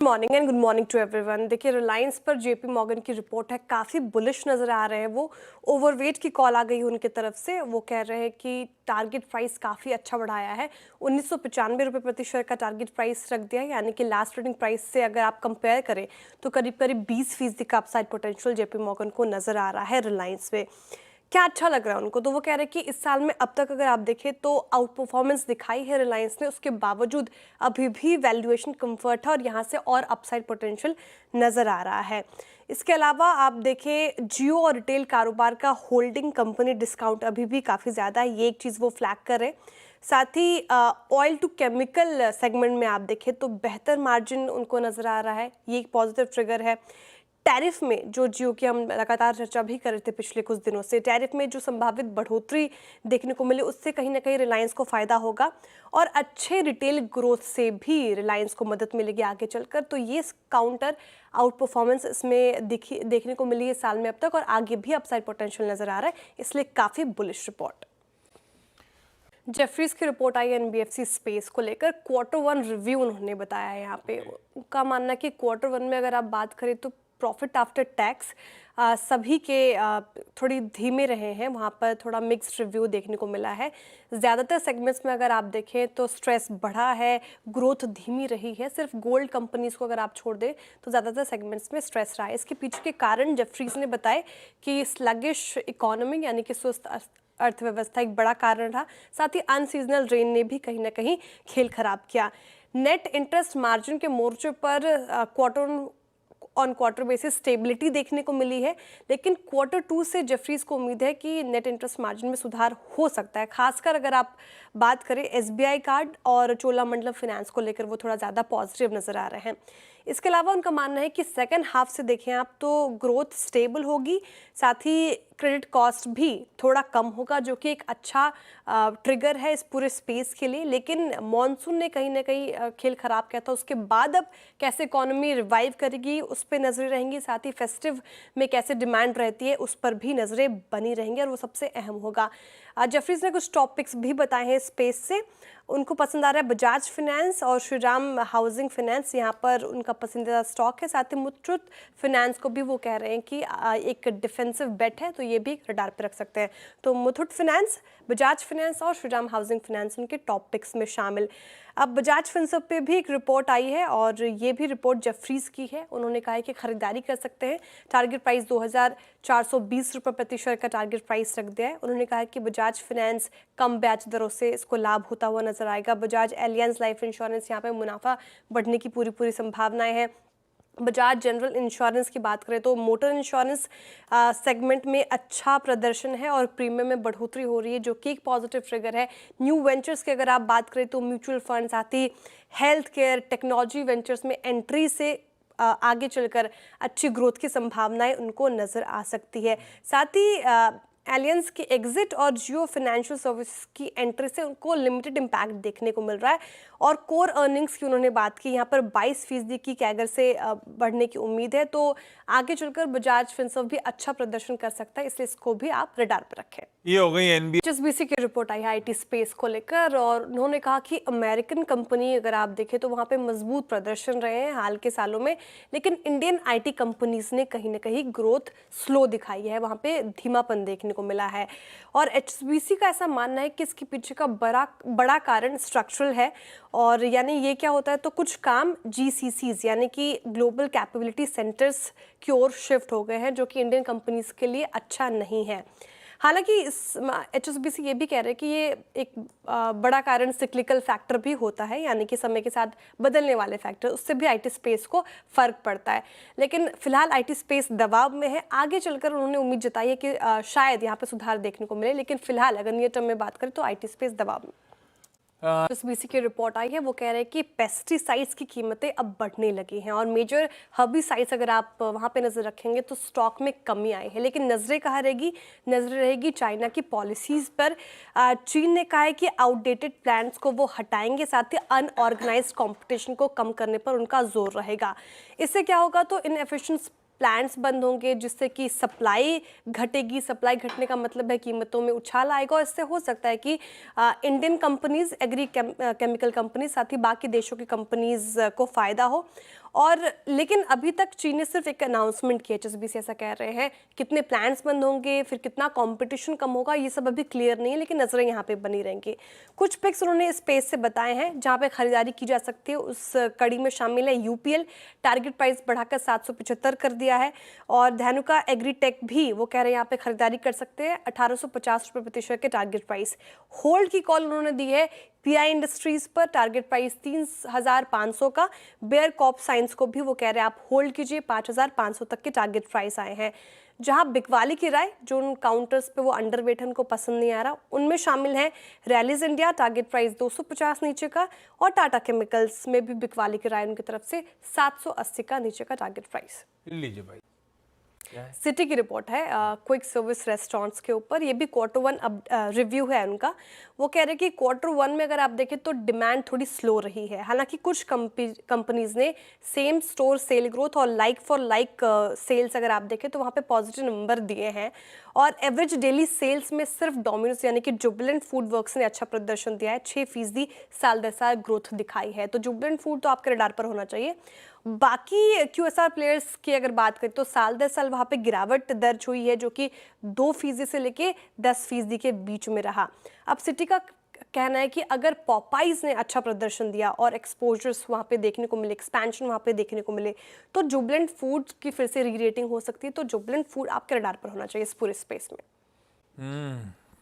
Morning and good morning to everyone. देखिए, Reliance पर JP Morgan की रिपोर्ट है, काफ़ी बुलिश नज़र आ रहे हैं। वो ओवरवेट की कॉल आ गई उनकी तरफ से। वो कह रहे हैं कि टारगेट प्राइस काफ़ी अच्छा बढ़ाया है, 1995 रुपये प्रति शेयर का टारगेट प्राइस रख दिया है। यानी कि लास्ट ट्रेडिंग प्राइस से अगर आप कंपेयर करें तो करीब करीब 20% का अपसाइड पोटेंशियल जेपी मॉर्गन को नज़र आ रहा है रिलायंस में। क्या अच्छा लग रहा है उनको, तो वो कह रहे हैं कि इस साल में अब तक अगर आप देखें तो आउट परफॉर्मेंस दिखाई है रिलायंस ने, उसके बावजूद अभी भी वैल्यूएशन कंफर्ट है और यहाँ से और अपसाइड पोटेंशियल नज़र आ रहा है। इसके अलावा आप देखें, जियो और रिटेल कारोबार का होल्डिंग कंपनी डिस्काउंट अभी भी काफ़ी ज़्यादा है, ये एक चीज़ वो फ्लैग कर रहे हैं। साथ ही ऑयल टू केमिकल सेगमेंट में आप देखें तो बेहतर मार्जिन उनको नज़र आ रहा है, ये एक पॉजिटिव ट्रिगर है। टैरिफ में जो जियो की हम लगातार चर्चा भी कर रहे थे पिछले कुछ दिनों से, टैरिफ में जो संभावित बढ़ोतरी देखने को मिली उससे कहीं ना कहीं रिलायंस को फ़ायदा होगा और अच्छे रिटेल ग्रोथ से भी रिलायंस को मदद मिलेगी आगे चलकर। तो ये काउंटर आउट परफॉर्मेंस इसमें देखने को मिली है साल में अब तक, और आगे भी अपसाइड पोटेंशियल नज़र आ रहा है, इसलिए काफ़ी बुलिश रिपोर्ट। जेफरीज की रिपोर्ट आई एनबीएफसी स्पेस को लेकर, Q1 रिव्यू उन्होंने बताया है। यहाँ पे उनका मानना है कि Q1 में अगर आप बात करें तो प्रॉफिट आफ्टर टैक्स सभी के थोड़ी धीमे रहे हैं, वहाँ पर थोड़ा मिक्स्ड रिव्यू देखने को मिला है। ज़्यादातर सेगमेंट्स में अगर आप देखें तो स्ट्रेस बढ़ा है, ग्रोथ धीमी रही है। सिर्फ गोल्ड कंपनीज को अगर आप छोड़ दें तो ज़्यादातर सेगमेंट्स में स्ट्रेस रहा है। इसके पीछे के कारण जेफरीज ने बताए कि स्लगिश इकोनॉमी यानी कि सुस्त अर्थव्यवस्था एक बड़ा कारण रहा, साथ ही अनसीजनल रेन ने भी कहीं ना कहीं खेल खराब किया। नेट इंटरेस्ट मार्जिन के मोर्चे पर quarter on quarter basis stability देखने को मिली है, लेकिन Q2 से जेफरीज को उम्मीद है कि नेट इंटरेस्ट मार्जिन में सुधार हो सकता है। खासकर अगर आप बात करें एसबीआई कार्ड और चोलामंडलम फाइनेंस को लेकर, वो थोड़ा ज़्यादा पॉजिटिव नज़र आ रहे हैं। इसके अलावा उनका मानना है कि सेकेंड हाफ से देखें आप तो ग्रोथ स्टेबल होगी, साथ ही क्रेडिट कॉस्ट भी थोड़ा कम होगा, जो कि एक अच्छा ट्रिगर है इस पूरे स्पेस के लिए। लेकिन मॉनसून ने कहीं ना कहीं खेल खराब किया था, उसके बाद अब कैसे इकोनॉमी रिवाइव करेगी उस पर नजरें रहेंगी, साथ ही फेस्टिव में कैसे डिमांड रहती है उस पर भी नजरें बनी रहेंगी, और वो सबसे अहम होगा। जेफरीज ने कुछ टॉपिक्स भी बताए हैं स्पेस से। उनको पसंद आ रहा है बजाज फाइनेंस और श्रीराम हाउसिंग फाइनेंस, यहाँ पर उनका पसंदीदा स्टॉक है। साथ ही मुथूट फाइनेंस को भी वो कह रहे हैं कि एक डिफेंसिव बेट है, तो ये भी रडार पे रख सकते हैं। तो मुथूट फाइनेंस, बजाज फाइनेंस और श्रीराम हाउसिंग फाइनेंस उनके टॉपिक्स में शामिल। अब बजाज फिनसर्व पे भी एक रिपोर्ट आई है और ये भी रिपोर्ट जेफरीज की है। उन्होंने कहा है कि खरीदारी कर सकते हैं, टारगेट प्राइस 2420 रुपये प्रति शेयर का टारगेट प्राइस रख दिया है। उन्होंने कहा है कि बजाज फाइनेंस कम ब्याज दरों से इसको लाभ होता हुआ नजर आएगा। बजाज एलियंस लाइफ इंश्योरेंस, यहाँ पे मुनाफा बढ़ने की पूरी संभावनाएं हैं। बजाज जनरल इंश्योरेंस की बात करें तो मोटर इंश्योरेंस सेगमेंट में अच्छा प्रदर्शन है और प्रीमियम में बढ़ोतरी हो रही है, जो कि एक पॉजिटिव ट्रिगर है। न्यू वेंचर्स की अगर आप बात करें तो म्यूचुअल फंड, साथ ही हेल्थ केयर, टेक्नोलॉजी वेंचर्स में एंट्री से आगे चलकर अच्छी ग्रोथ की संभावनाएं उनको नज़र आ सकती है। साथ ही एलियंस की एग्जिट और जियो फाइनेंशियल सर्विस की एंट्री से उनको लिमिटेड इम्पैक्ट देखने को मिल रहा है। और कोर अर्निंग्स की उन्होंने बात की, यहाँ पर 22% की कैगर से बढ़ने की उम्मीद है, तो आगे चलकर बजाज फिनसर्व भी अच्छा प्रदर्शन कर सकता है, इसलिए इसको भी आप रडार पर रखें। ये हो गई एचएसबीसी की रिपोर्ट आई है आईटी स्पेस को लेकर, और उन्होंने कहा कि अमेरिकन कंपनी अगर आप देखें तो वहाँ पे मजबूत प्रदर्शन रहे हैं हाल के सालों में, लेकिन इंडियन आईटी कंपनीज ने कहीं ना कहीं ग्रोथ स्लो दिखाई है, वहाँ पे धीमापन देखने को मिला है। और एचएसबीसी का ऐसा मानना है कि इसके पीछे का बड़ा कारण स्ट्रक्चरल है। और यानी ये क्या होता है, तो कुछ काम जीसीसीज यानी कि ग्लोबल कैपेबिलिटी सेंटर्स की ओर शिफ्ट हो गए हैं, जो कि इंडियन कंपनीज के लिए अच्छा नहीं है। हालांकि इस एचएसबीसी ये भी कह रहे हैं कि ये एक बड़ा कारण सिक्लिकल फैक्टर भी होता है, यानी कि समय के साथ बदलने वाले फैक्टर, उससे भी आईटी स्पेस को फर्क पड़ता है। लेकिन फिलहाल आईटी स्पेस दबाव में है, आगे चलकर उन्होंने उम्मीद जताई है कि शायद यहाँ पे सुधार देखने को मिले, लेकिन फिलहाल अगर नियर टर्म में बात करें तो आईटी स्पेस दबाव में। एचएसबीसी की रिपोर्ट आई है, वो कह रहे हैं कि पेस्टिसाइड्स की कीमतें अब बढ़ने लगी हैं और मेजर हर्बिसाइड्स अगर आप वहाँ पे नज़र रखेंगे तो स्टॉक में कमी आई है। लेकिन नज़रें कहाँ रहेगी, नज़रें रहेगी चाइना की पॉलिसीज़ पर। चीन ने कहा है कि आउटडेटेड प्लान्स को वो हटाएंगे, साथ ही अनऑर्गेनाइज्ड कंपटीशन को कम करने पर उनका जोर रहेगा। इससे क्या होगा, तो इनएफिशिएंट प्लांट्स बंद होंगे, जिससे कि सप्लाई घटेगी। सप्लाई घटने का मतलब है कीमतों में उछाल आएगा, और इससे हो सकता है कि इंडियन कंपनीज, केमिकल कंपनीज, साथ ही बाकी देशों की कंपनीज को फ़ायदा हो। और लेकिन अभी तक चीन ने सिर्फ एक अनाउंसमेंट किया, एचएसबीसी ऐसा कह रहे हैं। कितने प्लान्स बंद होंगे, फिर कितना कंपटीशन कम होगा, ये सब अभी क्लियर नहीं है, लेकिन नजरें यहाँ पे बनी रहेंगी। कुछ पिक्स उन्होंने स्पेस से बताए हैं जहाँ पे खरीदारी की जा सकती है, उस कड़ी में शामिल है यूपीएल, टारगेट प्राइस बढ़ाकर 775 कर दिया है। और धनुका एग्रीटेक भी वो कह रहे हैं यहाँ पे खरीदारी कर सकते हैं 1850 रुपये प्रति शेयर के टारगेट प्राइस। होल्ड की कॉल उन्होंने दी है पीआई इंडस्ट्रीज पर, टारगेट प्राइस 3500 का। बेयर कॉप साइंस को भी वो कह रहे हैं आप होल्ड कीजिए, 5500 तक के टारगेट प्राइस आए हैं। जहां बिकवाली की राय, जो उन काउंटर्स पे वो अंडरवेट है, उनको पसंद नहीं आ रहा, उनमें शामिल है रैलीज इंडिया, टारगेट प्राइस 250 नीचे का। और टाटा केमिकल्स में भी बिकवाली की राय उनकी तरफ से 780 का नीचे का टारगेट प्राइस। लीजिए भाई, सिटी की रिपोर्ट है क्विक सर्विस रेस्टोरेंट्स के ऊपर। ये भी Q1 अब रिव्यू है उनका। वो कह रहे हैं कि Q1 में अगर आप देखें तो डिमांड थोड़ी स्लो रही है। हालांकि कुछ कंपनीज ने सेम स्टोर सेल ग्रोथ और लाइक फॉर लाइक सेल्स अगर आप देखें तो वहाँ पे पॉजिटिव नंबर दिए हैं। और एवरेज डेली सेल्स में सिर्फ डोमिनोज यानी कि जुबिलेंट फूड वर्क्स ने अच्छा प्रदर्शन दिया है, 6% साल दर साल ग्रोथ दिखाई है। तो जुबिलेंट फूड तो आपके रडार पर होना चाहिए। बाकी क्यूएसआर प्लेयर्स की अगर बात करें तो साल दर साल वहाँ पे गिरावट दर्ज हुई है, जो कि 2% से लेके 10% के बीच में रहा। अब सिटी का कहना है कि अगर पॉपाइज ने अच्छा प्रदर्शन दिया और एक्सपोजर्स वहाँ पे देखने को मिले, एक्सपेंशन वहाँ पे देखने को मिले, तो जुबिलेंट फूड की फिर से री रेटिंग हो सकती है। तो जुबिलेंट फूड आपके रडार पर होना चाहिए इस पूरे स्पेस में।